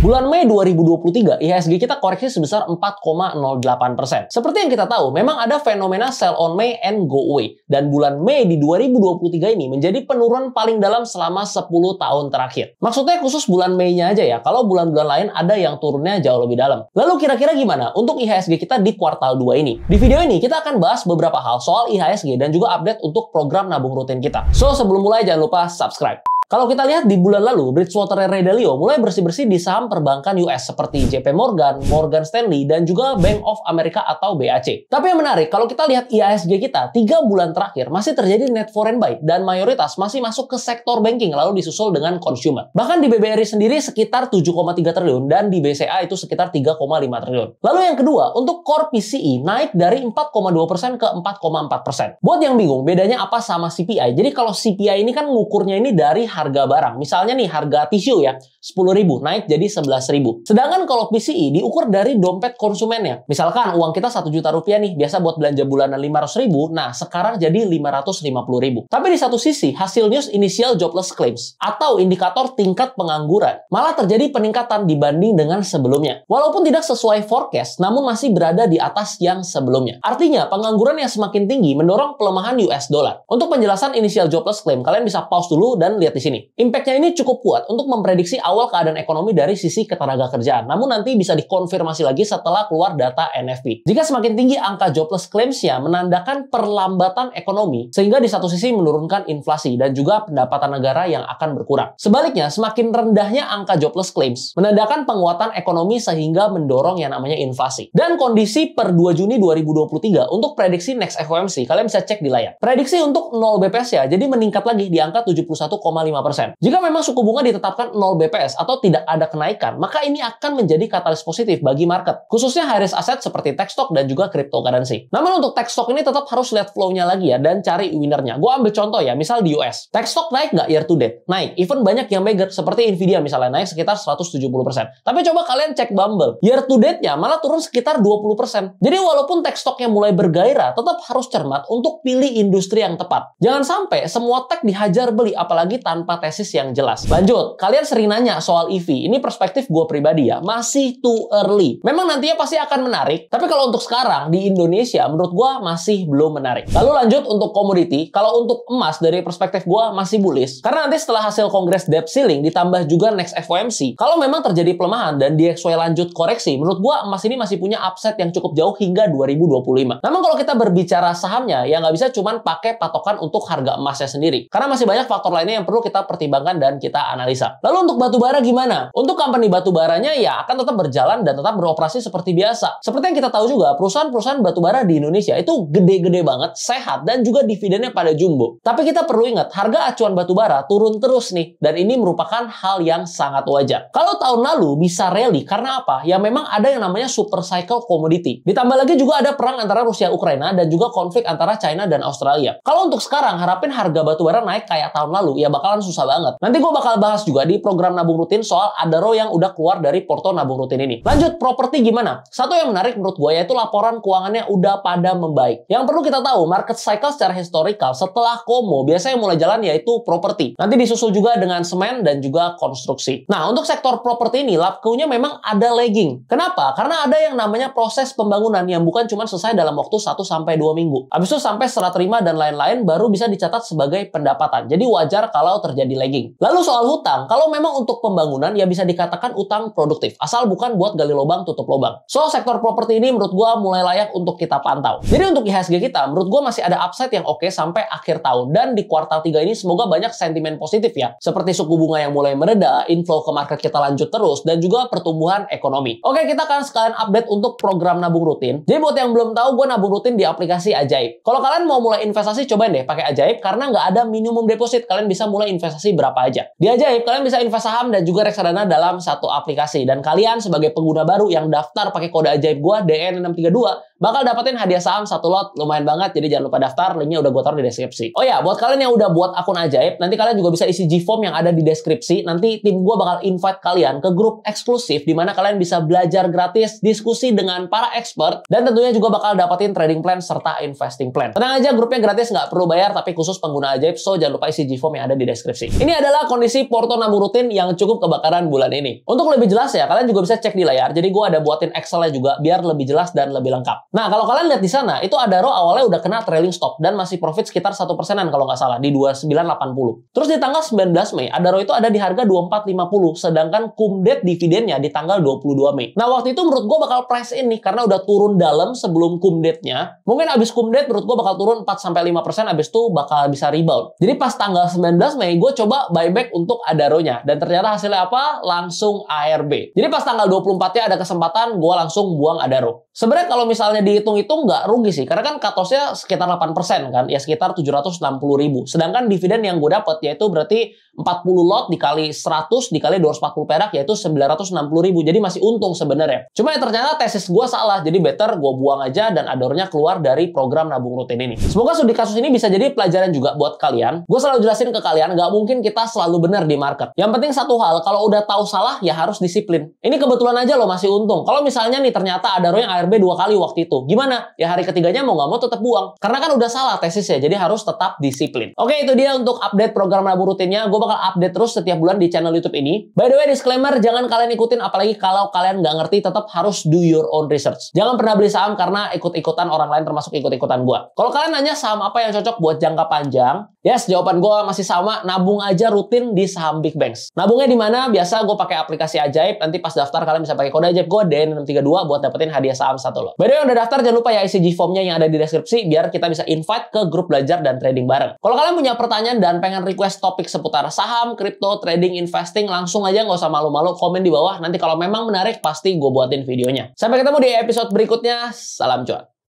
Bulan Mei 2023, IHSG kita koreksi sebesar 4,08%. Seperti yang kita tahu, memang ada fenomena sell on May and go away. Dan bulan Mei di 2023 ini menjadi penurunan paling dalam selama 10 tahun terakhir. Maksudnya khusus bulan Mei-nya aja ya, kalau bulan-bulan lain ada yang turunnya jauh lebih dalam. Lalu kira-kira gimana untuk IHSG kita di kuartal 2 ini? Di video ini kita akan bahas beberapa hal soal IHSG dan juga update untuk program nabung rutin kita. So, sebelum mulai jangan lupa subscribe. Kalau kita lihat di bulan lalu, Bridgewater Ray Dalio mulai bersih-bersih di saham perbankan US seperti JP Morgan, Morgan Stanley, dan juga Bank of America atau BAC. Tapi yang menarik, kalau kita lihat IHSG kita, 3 bulan terakhir masih terjadi net foreign buy dan mayoritas masih masuk ke sektor banking lalu disusul dengan consumer. Bahkan di BBRI sendiri sekitar 7,3 triliun dan di BCA itu sekitar 3,5 triliun. Lalu yang kedua, untuk core PCE naik dari 4,2% ke 4,4%. Buat yang bingung, bedanya apa sama CPI? Jadi kalau CPI ini kan ngukurnya ini dari harga barang. Misalnya nih harga tisu ya 10.000 naik jadi 11.000. Sedangkan kalau PCE diukur dari dompet konsumennya. Misalkan uang kita 1 juta rupiah nih biasa buat belanja bulanan 500.000, nah sekarang jadi 550.000. Tapi di satu sisi hasil news initial jobless claims atau indikator tingkat pengangguran malah terjadi peningkatan dibanding dengan sebelumnya. Walaupun tidak sesuai forecast, namun masih berada di atas yang sebelumnya. Artinya pengangguran yang semakin tinggi mendorong pelemahan US dollar. Untuk penjelasan initial jobless claim, kalian bisa pause dulu dan lihat di sini. Impact-nya ini cukup kuat untuk memprediksi awal keadaan ekonomi dari sisi ketenaga kerjaan. Namun nanti bisa dikonfirmasi lagi setelah keluar data NFP. Jika semakin tinggi angka jobless claims-nya menandakan perlambatan ekonomi, sehingga di satu sisi menurunkan inflasi dan juga pendapatan negara yang akan berkurang. Sebaliknya, semakin rendahnya angka jobless claims menandakan penguatan ekonomi sehingga mendorong yang namanya inflasi. Dan kondisi per 2 Juni 2023 untuk prediksi next FOMC, kalian bisa cek di layar. Prediksi untuk 0 BPS ya, jadi meningkat lagi di angka 71,5%. Jika memang suku bunga ditetapkan 0 BPS atau tidak ada kenaikan, maka ini akan menjadi katalis positif bagi market, khususnya high risk aset seperti tech stock dan juga cryptocurrency. Namun untuk tech stock ini tetap harus lihat flow-nya lagi ya, dan cari winner-nya. Gue ambil contoh ya, misal di US. Tech stock naik nggak year to date? Naik. Even banyak yang beggar, seperti Nvidia misalnya, naik sekitar 170%. Tapi coba kalian cek Bumble. Year to date-nya malah turun sekitar 20%. Jadi walaupun tech stock-nya mulai bergairah, tetap harus cermat untuk pilih industri yang tepat. Jangan sampai semua tech dihajar beli, apalagi tanpa tesis yang jelas. Lanjut, kalian sering nanya soal EV. Ini perspektif gue pribadi ya, masih too early. Memang nantinya pasti akan menarik, tapi kalau untuk sekarang di Indonesia menurut gue masih belum menarik. Lalu lanjut untuk komoditi, kalau untuk emas dari perspektif gue masih bullish. Karena nanti setelah hasil kongres debt ceiling ditambah juga next FOMC, kalau memang terjadi pelemahan dan DXY lanjut koreksi, menurut gue emas ini masih punya upside yang cukup jauh hingga 2025. Namun kalau kita berbicara sahamnya, ya nggak bisa cuman pakai patokan untuk harga emasnya sendiri. Karena masih banyak faktor lainnya yang perlu kita pertimbangkan dan kita analisa. Lalu untuk batubara gimana? Untuk company batubaranya ya akan tetap berjalan dan tetap beroperasi seperti biasa. Seperti yang kita tahu juga, perusahaan-perusahaan batubara di Indonesia itu gede-gede banget, sehat, dan juga dividennya pada jumbo. Tapi kita perlu ingat, harga acuan batubara turun terus nih, dan ini merupakan hal yang sangat wajar. Kalau tahun lalu bisa rally, karena apa? Ya memang ada yang namanya super cycle commodity. Ditambah lagi juga ada perang antara Rusia-Ukraina dan juga konflik antara China dan Australia. Kalau untuk sekarang, harapin harga batubara naik kayak tahun lalu, ya bakalan susah banget. Nanti gue bakal bahas juga di program nabung rutin soal Adaro yang udah keluar dari porto nabung rutin ini. Lanjut, properti gimana? Satu yang menarik menurut gue yaitu laporan keuangannya udah pada membaik. Yang perlu kita tahu, market cycle secara historical setelah Komo biasanya mulai jalan yaitu properti. Nanti disusul juga dengan semen dan juga konstruksi. Nah, untuk sektor properti ini, lapkunya memang ada lagging. Kenapa? Karena ada yang namanya proses pembangunan yang bukan cuma selesai dalam waktu 1-2 minggu. Habis itu sampai serah terima dan lain-lain baru bisa dicatat sebagai pendapatan. Jadi wajar kalau terjadi lagging. Lalu soal hutang, kalau memang untuk pembangunan ya bisa dikatakan utang produktif, asal bukan buat gali lubang tutup lubang. So sektor properti ini menurut gua mulai layak untuk kita pantau. Jadi untuk IHSG kita menurut gua masih ada upside yang oke sampai akhir tahun, dan di kuartal 3 ini semoga banyak sentimen positif ya, seperti suku bunga yang mulai mereda, inflow ke market kita lanjut terus, dan juga pertumbuhan ekonomi. Oke, kita akan sekalian update untuk program nabung rutin. Jadi buat yang belum tahu, gua nabung rutin di aplikasi Ajaib. Kalau kalian mau mulai investasi, cobain deh pakai Ajaib karena nggak ada minimum deposit. Kalian bisa mulai investasi berapa aja. Di Ajaib kalian bisa invest saham dan juga reksadana dalam satu aplikasi. Dan kalian sebagai pengguna baru yang daftar pakai kode Ajaib gua DN632 bakal dapetin hadiah saham 1 lot, lumayan banget. Jadi jangan lupa daftar, linknya udah gue taruh di deskripsi. Oh ya, buat kalian yang udah buat akun ajaib, nanti kalian juga bisa isi G-Form yang ada di deskripsi. Nanti tim gue bakal invite kalian ke grup eksklusif di mana kalian bisa belajar gratis, diskusi dengan para expert, dan tentunya juga bakal dapetin trading plan serta investing plan. Tenang aja, grupnya gratis, nggak perlu bayar, tapi khusus pengguna ajaib, so jangan lupa isi G-Form yang ada di deskripsi. Ini adalah kondisi porto nabung rutin yang cukup kebakaran bulan ini. Untuk lebih jelas ya, kalian juga bisa cek di layar. Jadi gue ada buatin Excel-nya juga biar lebih jelas dan lebih lengkap. Nah, kalau kalian lihat di sana, itu Adaro awalnya udah kena trailing stop dan masih profit sekitar 1%-an kalau nggak salah, di 2980. Terus di tanggal 19 Mei, Adaro itu ada di harga 2450, sedangkan kumdet dividennya di tanggal 22 Mei. Nah, waktu itu menurut gue bakal price in nih, karena udah turun dalam sebelum kumdetnya. Mungkin abis kumdet menurut gue bakal turun 4-5%, abis itu bakal bisa rebound. Jadi pas tanggal 19 Mei, gue coba buyback untuk Adaronya. Dan ternyata hasilnya apa? Langsung ARB. Jadi pas tanggal 24-nya ada kesempatan, gue langsung buang Adaro. Sebenarnya kalau misalnya dihitung-hitung nggak rugi sih, karena kan cut-loss-nya sekitar 8% kan, ya sekitar 760.000. Sedangkan dividen yang gue dapat yaitu berarti 40 lot dikali 100 dikali 240 perak yaitu 960.000. Jadi masih untung sebenarnya. Cuma ya ternyata tesis gue salah, jadi better gue buang aja dan Adaro-nya keluar dari program nabung rutin ini. Semoga studi kasus ini bisa jadi pelajaran juga buat kalian. Gue selalu jelasin ke kalian, nggak mungkin kita selalu benar di market. Yang penting satu hal, kalau udah tahu salah ya harus disiplin. Ini kebetulan aja lo masih untung. Kalau misalnya nih ternyata Adaro yang ARB 2 kali waktu itu, gimana? Ya hari ketiganya mau nggak mau tetap buang. Karena kan udah salah tesisnya, jadi harus tetap disiplin. Oke, itu dia untuk update program nabung rutinnya. Gue bakal update terus setiap bulan di channel YouTube ini. By the way, disclaimer, jangan kalian ikutin, apalagi kalau kalian nggak ngerti, tetap harus do your own research. Jangan pernah beli saham karena ikut-ikutan orang lain, termasuk ikut-ikutan gue. Kalau kalian nanya saham apa yang cocok buat jangka panjang, yes, jawaban gue masih sama, nabung aja rutin di saham big banks. Nabungnya di mana? Biasa gue pakai aplikasi ajaib, nanti pas daftar kalian bisa pakai kode ajaib gue DN632 buat dapetin hadiah saham 1 lot. By the way, yang udah daftar jangan lupa ya isi G-Form-nya yang ada di deskripsi biar kita bisa invite ke grup belajar dan trading bareng. Kalau kalian punya pertanyaan dan pengen request topik seputar saham, kripto, trading, investing, langsung aja nggak usah malu-malu komen di bawah. Nanti kalau memang menarik pasti gue buatin videonya. Sampai ketemu di episode berikutnya. Salam cuan.